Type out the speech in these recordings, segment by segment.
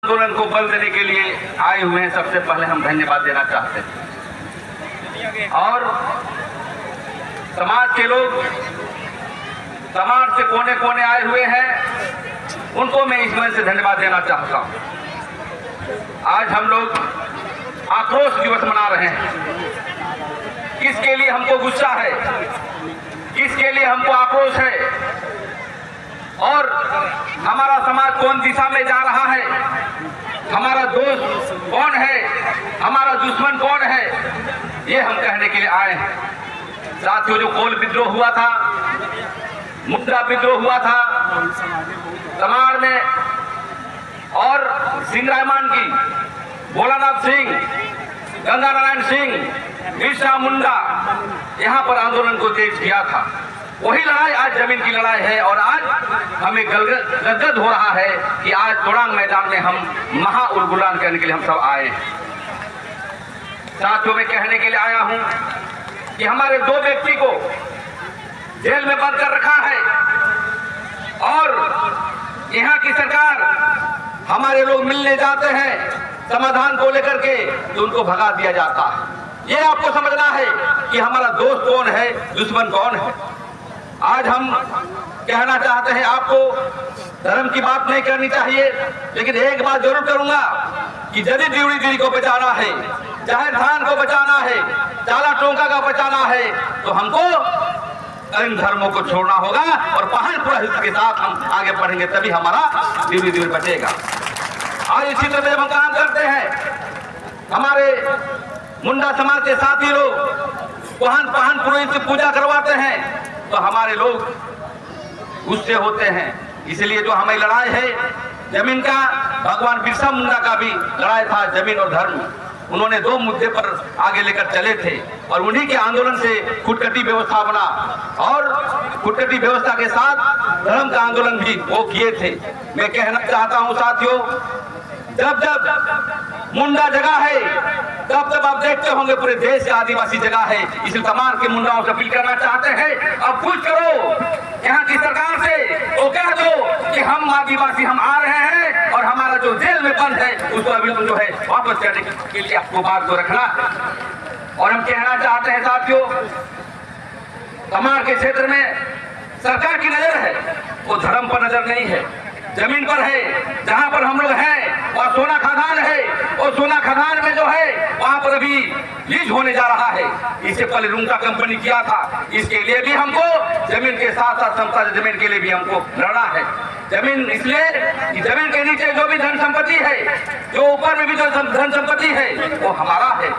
आंदोलन को बल देने के लिए आए हुए हैं, सबसे पहले हम धन्यवाद देना चाहते हैं। और समाज के लोग समाज से कोने कोने आए हुए हैं, उनको मैं इस मन से धन्यवाद देना चाहता हूं। आज हम लोग आक्रोश दिवस मना रहे हैं। किसके लिए हमको गुस्सा है, किसके लिए हमको आक्रोश है, और हमारा समाज कौन दिशा में जा रहा है, हमारा दोस्त कौन है, हमारा दुश्मन कौन है, ये हम कहने के लिए आए हैं। साथियों, जो कोल विद्रोह हुआ था, मुंडा विद्रोह हुआ था तमाड़ में, और सिंह रहमान की, भोलानाथ सिंह, गंगा नारायण सिंह, बिरसा मुंडा यहाँ पर आंदोलन को तेज किया था। वही लड़ाई आज जमीन की लड़ाई है, और आज हमें गदगद हो रहा है कि आज तोड़ांग मैदान में हम महा उलगुलान करने के लिए हम सब आए हैं। साथियों, मैं कहने के लिए आया हूं कि हमारे दो व्यक्ति को जेल में बंद कर रखा है, और यहाँ की सरकार, हमारे लोग मिलने जाते हैं समाधान को लेकर के तो उनको भगा दिया जाता है। ये आपको समझना है कि हमारा दोस्त कौन है, दुश्मन कौन है। आज हम कहना चाहते हैं, आपको धर्म की बात नहीं करनी चाहिए, लेकिन एक बात जरूर करूंगा कि यदि ड्यूड़ी गिरी को बचाना है, जाहिर थान को बचाना है, चाला टोंका का बचाना है, तो हमको इन धर्मों को छोड़ना होगा और पहाड़पुरा हित के साथ हम आगे बढ़ेंगे, तभी हमारा ड्यूड़ी गिरी बचेगा। आज इस क्षेत्र में जब हम काम करते हैं, हमारे मुंडा समाज के साथी लोग पहाड़ पुरोहित से पूजा करवाते हैं, तो हमारे लोग गुस्से होते हैं। इसलिए जो हमें लड़ाई है जमीन का, भगवान बिरसा मुंडा का भी लड़ाई था, जमीन और धर्म। उन्होंने दो मुद्दे पर आगे लेकर चले थे, और उन्हीं के आंदोलन से खुटकटी व्यवस्था बना, और खुटकटी व्यवस्था के साथ धर्म का आंदोलन भी वो किए थे। मैं कहना चाहता हूं साथियों, जब जब मुंडा जगह है, तब तब आप देखते होंगे पूरे देश का आदिवासी जगह है। इसलिए तमाम के मुंडाओं से अपील करना चाहते हैं, अब कुछ करो यहाँ की सरकार से, वो कह दो कि हम आदिवासी हम आ रहे हैं, और हमारा जो जेल में बंद है उसको अभी जो है वापस करने के लिए आपको बात को रखना है। और हम कहना चाहते हैं साथियों, तमाड़ के क्षेत्र में सरकार की नजर है, वो धर्म पर नजर नहीं है, जमीन पर है। जहां पर हम लोग हैं और सोना खदान है, और सोना खदान में जो है वहां पर अभी लीज होने जा रहा है। इससे पहले रूंगा कंपनी किया था, इसके लिए भी हमको जमीन के साथ साथ समता जमीन के लिए भी हमको लड़ना है। जमीन इसलिए कि जमीन के नीचे जो भी धन संपत्ति है, जो ऊपर में भी जो धन संपत्ति है, वो हमारा है।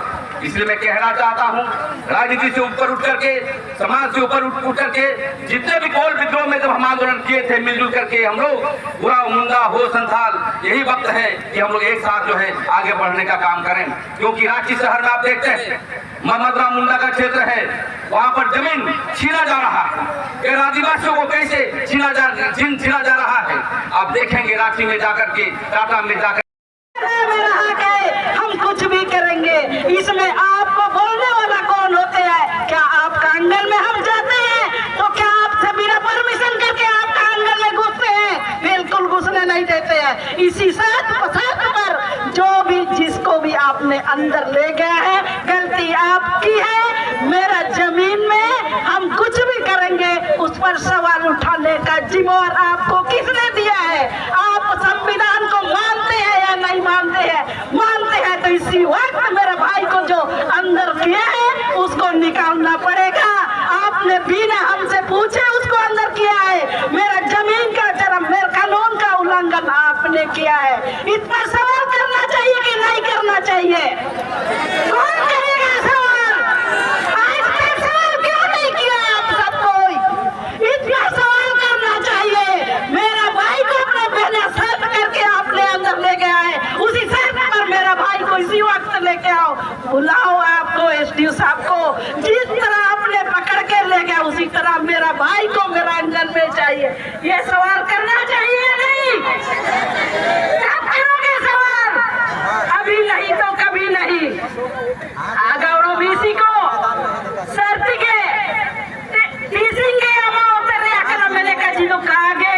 इसलिए मैं कहना चाहता हूं, राजनीति से ऊपर उठ करके, समाज से ऊपर उठ करके, जितने भी कोल विद्रोह में जब हम आंदोलन किए थे मिलजुल करके हम लोग, पूरा मुंडा हो संथाल, यही वक्त है कि हम लोग एक साथ जो है आगे बढ़ने का काम करें। क्योंकि रांची शहर में आप देखते हैं मोहम्मद राम मुंडा का क्षेत्र है, वहां पर जमीन छीना जा रहा है। आदिवासियों को कैसे छीना जा रहा है, आप देखेंगे रांची में जाकर के, टाटा में जाकर हम कुछ भी करेंगे। इसमें आपको बोलने वाला कौन होते हैं? क्या आपका आंगन में हम जाते हैं तो क्या आपसे बिना परमिशन करके आपका आंगन में घुसते हैं? बिल्कुल घुसने नहीं देते हैं। इसी साथ पर जो भी जिसको भी आपने अंदर ले गया है, गलती आपकी है। मेरा जमीन में हम कुछ भी करेंगे, उस पर सवाल उठाने का जिम्मेवार आपको किसने दिया है? आप संविधान को मानते हैं या नहीं मानते हैं? मानते हैं तो इसी वक्त मेरे भाई को जो अंदर किया है उसको निकालना पड़ेगा। आपने बिना हमसे पूछे उसको अंदर किया है। मेरा जमीन का चरम, मेरे कानून का उल्लंघन आपने किया है। इस पर सवाल करना चाहिए कि नहीं करना चाहिए? कौन करेगा सवाल? आज तक सवाल क्यों नहीं किया आप सब कोई? इस पर सवाल करना चाहिए। मेरा भाई को अपने पहले शर्त करके आपने अंदर ले गया है, उसी शर्त पर मेरा भाई को इसी वक्त लेके आओ। बुलाओ आपको एसडीओ साहब को, जिस तरह आपने पकड़ के ले गया उसी तरह मेरा भाई को मेरा आंगन में चाहिए। ये सवाल करना चाहिए नहीं? कब करोगे सवाल? अभी नहीं तो कभी नहीं। गौरव बीसी को सर्तिಗೆ ಟೀಸಿಂಗ್ಗೆ ಅಮ್ಮ ಹೋಗ್ತಾರೆ, ಯಾಕಂದ್ರೆ ಮೇಲೆ ಕಜಿದು ಕಾಗೆ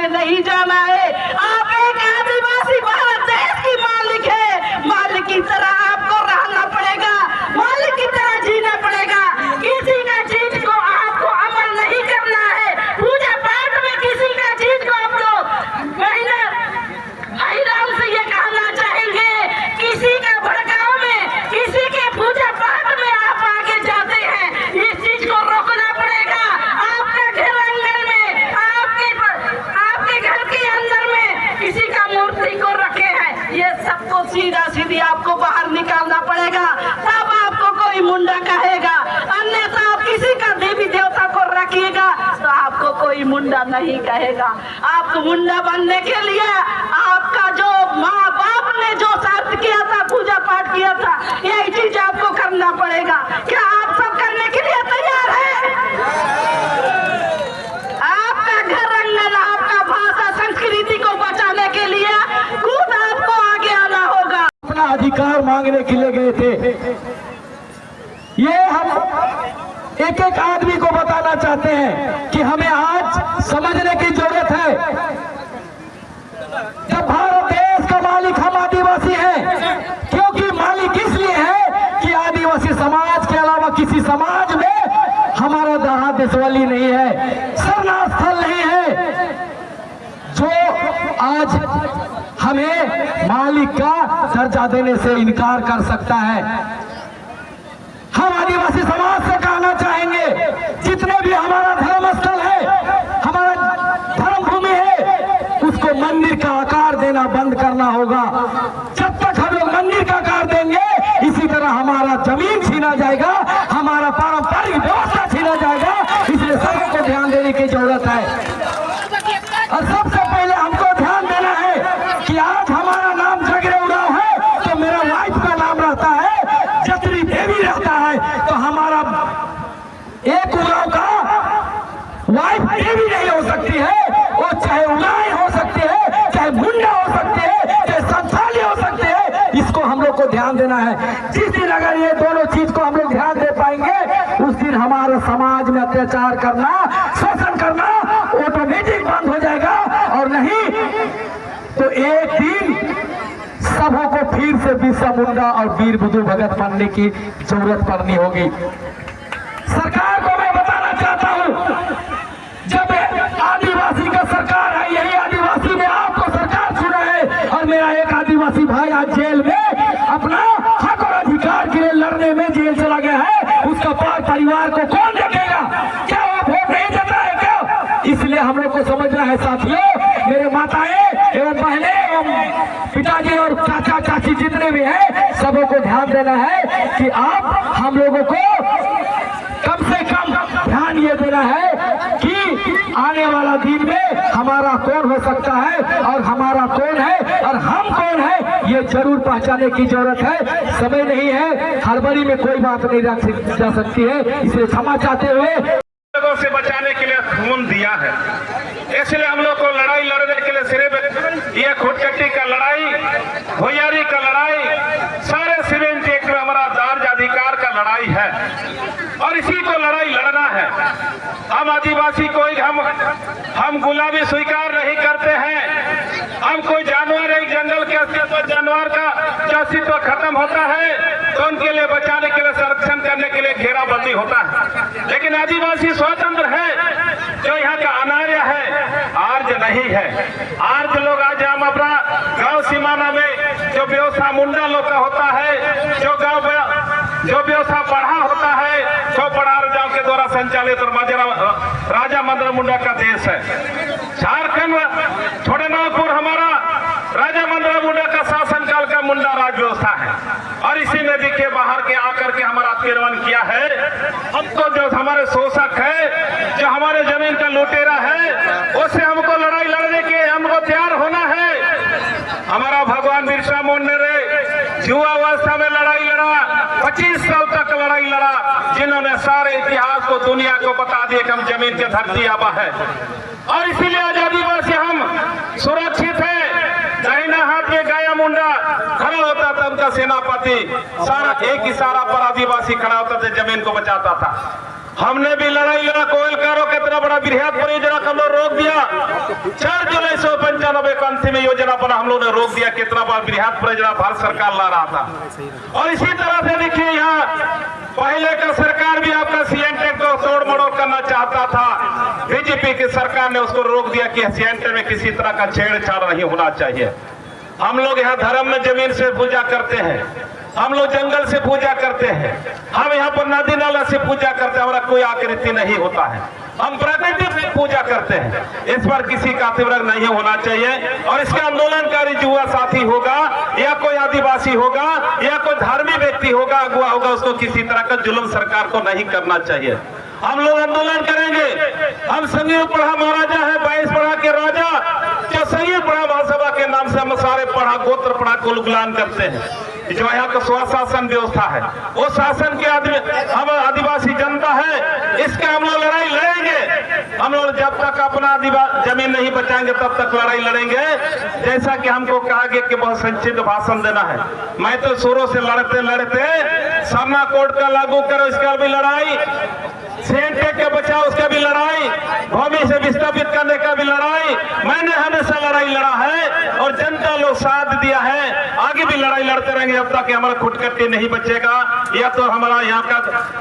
हमें नहीं जाना है। आप एक आदिवासी भारत देश की मालिक है, मालिक की तरह आपको रहना पड़ेगा, मालिक की तरह जीना पड़ेगा। किसी का चीज को आपको अमल नहीं करना है। पूजा पाठ में किसी का चीज को आप लोग महिलाओं से ये कहना चाहेंगे, किसी का भड़काव में, किसी के पूजा पाठ में आप आगे जाते हैं, इस चीज को रोकना पड़ेगा। आपका घर आंगन में, आपके घर के अंदर में किसी का मूर्ति को रखे हैं, ये सबको सीधा सीधी आपको बाहर निकालना पड़ेगा, तब आपको कोई मुंडा कहेगा। अन्यथा आप किसी का देवी देवता को रखिएगा तो आपको कोई मुंडा नहीं कहेगा। आपको मुंडा बनने के लिए आपका जो माँ बाप ने जो शर्त किया था, पूजा पाठ किया था, यही चीज आपको करना पड़ेगा। क्या आप सब करने के लिए तैयार हैं? आपका घर आंगन, आपका भाषा संस्कृति को बचाने के लिए खुद आपको आगे आना होगा। अपना अधिकार मांगने के लिए गए थे। ये हम एक एक आदमी को बताना चाहते हैं कि हमें आज समझने की जरूरत है। जब भारत देश का मालिक हम आदिवासी हैं, क्योंकि मालिक इसलिए है कि आदिवासी समाज के अलावा किसी समाज में हमारा दहा देशवाली नहीं है, शरणार्थी स्थल नहीं है, जो आज हमें मालिक का दर्जा देने से इनकार कर सकता है। हम आदिवासी समाज से कहना चाहेंगे, जितने भी हमारा धर्म स्थल है, हमारा धर्म भूमि है, उसको मंदिर का आकार देना बंद करना होगा। जब तक हम लोग मंदिर का आकार देंगे, इसी तरह हमारा जमीन छीना जाएगा, हमारा पारंपरिक व्यवस्था छीना जाएगा। इसलिए सबको ध्यान देने की जरूरत है। और सबसे पहले हमको ध्यान देना है कि आज हमारा नाम जगरे उरांव है तो मेरा वाइफ का नाम रहता है जत्री देवी रहता है, तो हमारा एक उरांव का वाइफ देवी नहीं हो सकती है। वो चाहे उरांव हो सकती है, चाहे मुंडा हो सकती है, चाहे संथाली हो सकते हैं। इसको हम लोग को ध्यान देना है। जिस दिन अगर ये दोनों चीज को हम लोग ध्यान दे पाएंगे, उस दिन हमारे समाज में अत्याचार करना, शोषण करना ऑटोमेटिक बंद हो जाएगा। और नहीं तो एक दिन सबों को फिर से बिरसा मुंडा और वीर बुद्धू भगत बनने की जरूरत पड़नी होगी। सरकार को मैं बताना चाहता हूं, जब आदिवासी का सरकार है, यही आदिवासी ने आपको सरकार चुना है, और मेरा एक आदिवासी भाई आज जेल में अपना हक और अधिकार के लिए लड़ने में जेल चला गया है। उसका परिवार को कौन देखेगा? क्या वो वोट नहीं देता है क्या? इसलिए हम लोग को समझना है साथियों, मेरे माताएं एवं बहनें एवं पिताजी और चाचा चाची जितने भी हैं, सबों को ध्यान देना है कि आप हम लोगों को कम से कम ध्यान ये देना है कि आने वाला दिन में हमारा कौन हो सकता है और हमारा कौन है और हम कौन है, ये जरूर पहचानने की जरूरत है। समय नहीं है, हड़बड़ी में कोई बात नहीं रखी जा सकती है। इसलिए क्षमा चाहते हुए लोगों से बचाने के लिए खून दिया है, इसलिए हम लोग को लड़ाई लड़ने के लिए सिर्फ ये खुदकट्टी का लड़ाई, होयारी का लड़ाई, सारे सिविल चेक में हमारा दार्ज अधिकार का लड़ाई है और इसी को लड़ाई लड़ना है। हम आदिवासी कोई हम गुलामी स्वीकार नहीं करते हैं। हम कोई जानवर, एक जंगल के अस्तित्व, जानवर का जो अस्तित्व खत्म होता है तो उनके लिए बचाने के लिए, संरक्षण करने के लिए घेराबंदी होता है। लेकिन आदिवासी स्वतंत्र है, जो यहाँ का अनार्य है, आर्य नहीं है। आर्य लोग आज हम अपना गांव सीमाना में जो व्यवस्था मुंडा लोग का होता है, जो व्यवस्था पढ़ा होता है, जो पढ़ा राजाओं के द्वारा संचालित और राजा मंदरा मुंडा का देश है। झारखंड छोटे नागपुर हमारा राजा मंदरा मुंडा का शासनकाल का मुंडा राज व्यवस्था है और इसी नदी के बाहर के आकर के हमारा उत्पीड़न किया है। हमको जो हमारे शोषक है, जो हमारे जमीन का लुटेरा है, उससे हमको लड़ाई लड़ने के हमको तैयार होना है। हमारा भगवान बिरसा मुंडा ने युवावस्था में लड़ाई लड़ा, 25 साल तक लड़ाई लड़ा, जिन्होंने सारे इतिहास को, दुनिया को बता दिया कि हम जमीन के धरती आबा है। और इसीलिए आजादी वर्ष हम सुरक्षित है। दाहिना हाथ में गाया मुंडा खड़ा होता था, उनका सेनापति सारा एक इशारा पर आदिवासी खड़ा होता था, जमीन को बचाता था। हमने भी लड़ाई लड़ा। कोयलकारों कितना बड़ा बृहद परियोजना को हम लोग रोक दिया। 4 जुलाई 1995 को अंतिम योजना पर हम लोग ने रोक दिया। कितना बड़ा बृहद परियोजना भारत सरकार ला रहा था। और इसी तरह से देखिए यहाँ पहले का सरकार भी आपका सीएनटेक को तोड़ मड़ोड़ करना चाहता था। बीजेपी की सरकार ने उसको रोक दिया कि सीएनटेक में किसी तरह का छेड़छाड़ नहीं होना चाहिए। हम लोग यहाँ धर्म में जमीन से पूजा करते हैं, हम लोग जंगल से पूजा करते हैं, हम यहाँ पर नदी नाला से पूजा करते हैं। हमारा कोई आकृति नहीं होता है, हम प्रकृति से पूजा करते हैं। इस पर किसी का अतिव्रत नहीं होना चाहिए। और इसका आंदोलनकारी युवा साथी होगा या कोई आदिवासी होगा या कोई धार्मिक व्यक्ति होगा, अगुवा होगा, उसको किसी तरह का जुल्म सरकार को नहीं करना चाहिए। हम लोग आंदोलन करेंगे। हम संयुक्त पढ़ा महाराजा है, 22 पढ़ा के राजा, जो संयुक्त पढ़ा महासभा के नाम से हम सारे पढ़ा गोत्र पढ़ा को गुलाम करते हैं। जो यहाँ का स्वशासन व्यवस्था है, वो शासन के हम आदिवासी जनता है, इसका हम लोग लड़ाई लड़ेंगे। हम लोग जब तक अपना जमीन नहीं बचाएंगे तब तक लड़ाई लड़ेंगे। जैसा कि हमको कहा गया कि बहुत संक्षिप्त भाषण देना है, मैं तो शुरू से लड़ते लड़ते सरना कोड का लागू करो इसका भी लड़ाई, सीएनटेक के बचाओ उसका भी लड़ाई, भूमि से विस्थापित करने का भी लड़ाई, मैंने हमेशा लड़ाई लड़ा है और जनता लोग साथ दिया है। आगे भी लड़ाई लड़ते रहेंगे जब तक हमारा खुटकट्टी नहीं बचेगा। या तो हमारा यहाँ का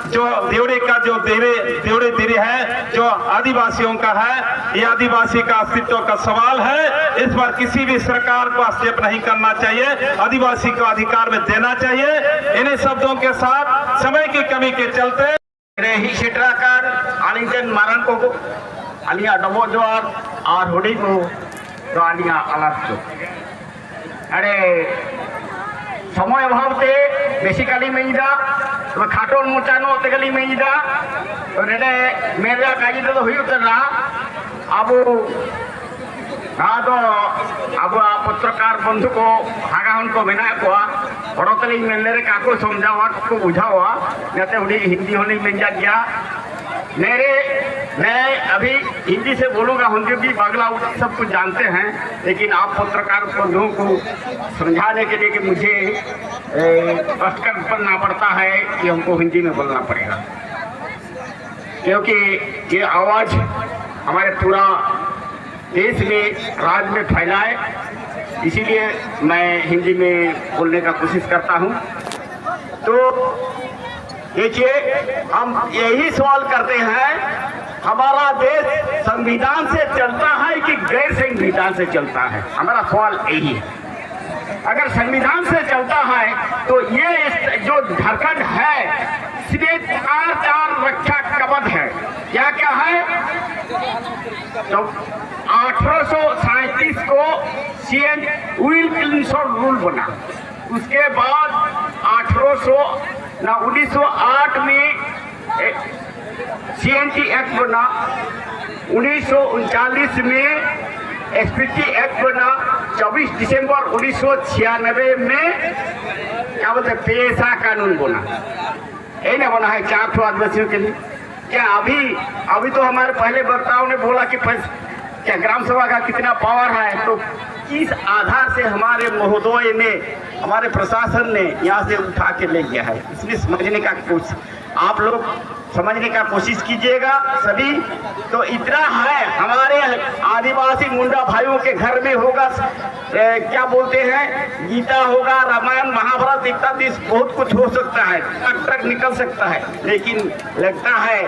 जो देवड़े का जो देवड़े धीरे है जो आदिवासियों का है, ये आदिवासी का अस्तित्व का सवाल है। इस पर किसी भी सरकार को हस्तक्षेप नहीं करना चाहिए, आदिवासी को अधिकार में देना चाहिए। इन्हीं शब्दों के साथ समय की कमी के चलते ही सेटराकार आलिंजन मारन को आलिया डबो जोर और हुडी को तो आलिया अलग चो अरे समय अभाव ते बेसिकली मेइदा तो खाटोल मोचानो तेगली मेइदा तो रेडे मेरा काजी तो हुई उतरना अब हाँ तो अब पत्रकार बंधु को हागा उनको मेना को हड़तली मेले रे काको समझावा को बुझावा जाते हुडी हिंदी होने में जा गया मैं अभी हिंदी से बोलूँगा, हिंदी भी बांग्ला सब कुछ जानते हैं, लेकिन आप पत्रकार बंधुओं को समझाने के लिए कि मुझे कष्ट करना पड़ता है कि हमको हिंदी में बोलना पड़ेगा, क्योंकि ये आवाज़ हमारे पूरा देश में राज्य में फैलाए, इसीलिए मैं हिंदी में बोलने का कोशिश करता हूँ। तो देखिए, हम यही सवाल करते हैं, हमारा देश संविधान से चलता है कि गैर संविधान से चलता है? हमारा सवाल यही है। अगर संविधान से चलता है तो ये जो झारखंड है इसमें 4 रक्षा कवच है। क्या क्या है? तो 1837 को सीएन विल्किंसन रूल बना, उसके बाद 1908 में सीएनटी एक्ट बना, 1939 में एसपीटी एक्ट बना, 24 दिसंबर 1996 में क्या बोलते पेशा कानून बना। ये ना बना है 4 आदिवासियों के लिए। क्या अभी तो हमारे पहले वक्ताओं ने बोला कि क्या ग्राम सभा का कितना पावर है, तो किस आधार से हमारे महोदय ने, हमारे प्रशासन ने यहाँ से उठा के ले गया है, इसलिए समझने का कोशिश आप लोग समझने का कोशिश कीजिएगा सभी। तो इतना है, हमारे आदिवासी मुंडा भाइयों के घर में होगा क्या बोलते हैं, गीता होगा, रामायण महाभारत इत्यादि बहुत कुछ हो सकता है, ट्रक निकल सकता है, लेकिन लगता है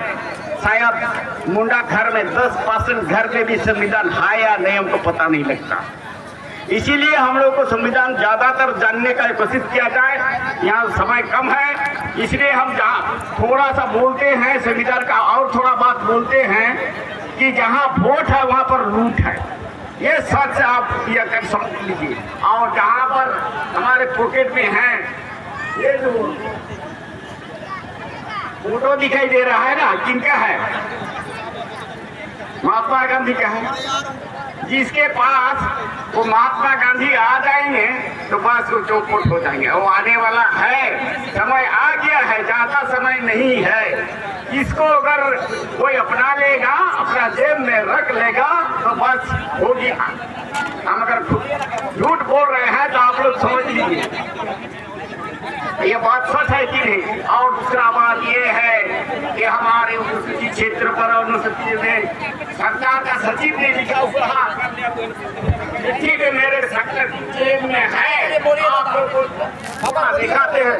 शायद मुंडा घर में 10% घर में भी संविधान है या नहीं, हमको पता नहीं लगता। इसीलिए हम लोग को संविधान ज्यादातर जानने का कोशिश किया जाए। यहाँ समय कम है, इसलिए हम थोड़ा सा बोलते हैं संविधान का, और थोड़ा बात बोलते हैं कि जहाँ वोट है वहाँ पर लूट है। ये सच आप ये कर समझ लीजिए। और जहाँ पर हमारे पॉकेट में है, ये जो फोटो दिखाई दे रहा है ना, किनका है? महात्मा गांधी का है। जिसके पास वो महात्मा गांधी आ जाएंगे तो बस वो चौपट हो जाएंगे। वो आने वाला है, समय आ गया है, ज्यादा समय नहीं है। इसको अगर कोई अपना लेगा, अपना जेब में रख लेगा तो बस हो गया। हम अगर झूठ बोल रहे हैं तो आप लोग समझ लीजिए। ये बात सच है कि नहीं? और दूसरा बात ये है कि हमारे अनुसूचित क्षेत्र पर अनुसूचित में सरकार का सचिव ने लिखा हुआ चिट्ठी में मेरे सेक्रेटरी में है, आप लोग को दिखाते हैं।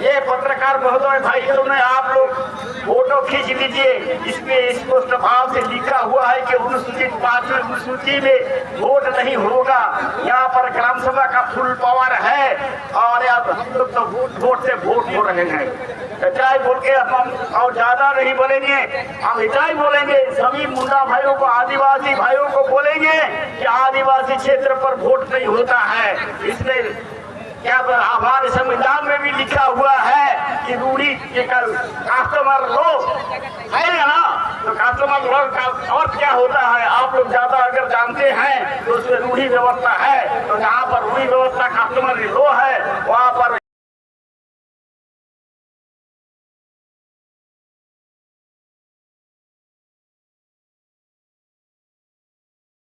ये पत्रकार महोदय भाइयों ने आप लोग फोटो खींच लीजिए। इसमें स्पष्ट भाव से लिखा हुआ है कि अनुसूचित 5वीं अनुसूची में वोट नहीं होगा। यहाँ पर ग्राम सभा का फुल पावर है और हम लोग तो वोट से वोट हो रहे हैं। इतना ही बोल के हम और ज्यादा नहीं बोलेंगे, हम इतना ही बोलेंगे। सभी मुंडा भाइयों को, आदिवासी भाइयों को बोलेंगे कि आदिवासी क्षेत्र पर वोट नहीं होता है। इसलिए क्या हमारे संविधान में भी लिखा हुआ है कि रूढ़ी के कस्टमर लो है ना, तो कस्टमर लो का अर्थ क्या होता है आप लोग ज्यादा अगर जानते हैं तो उसमें रूढ़ी व्यवस्था है। तो जहाँ पर रूढ़ी व्यवस्था कस्टमर लो है वहाँ पर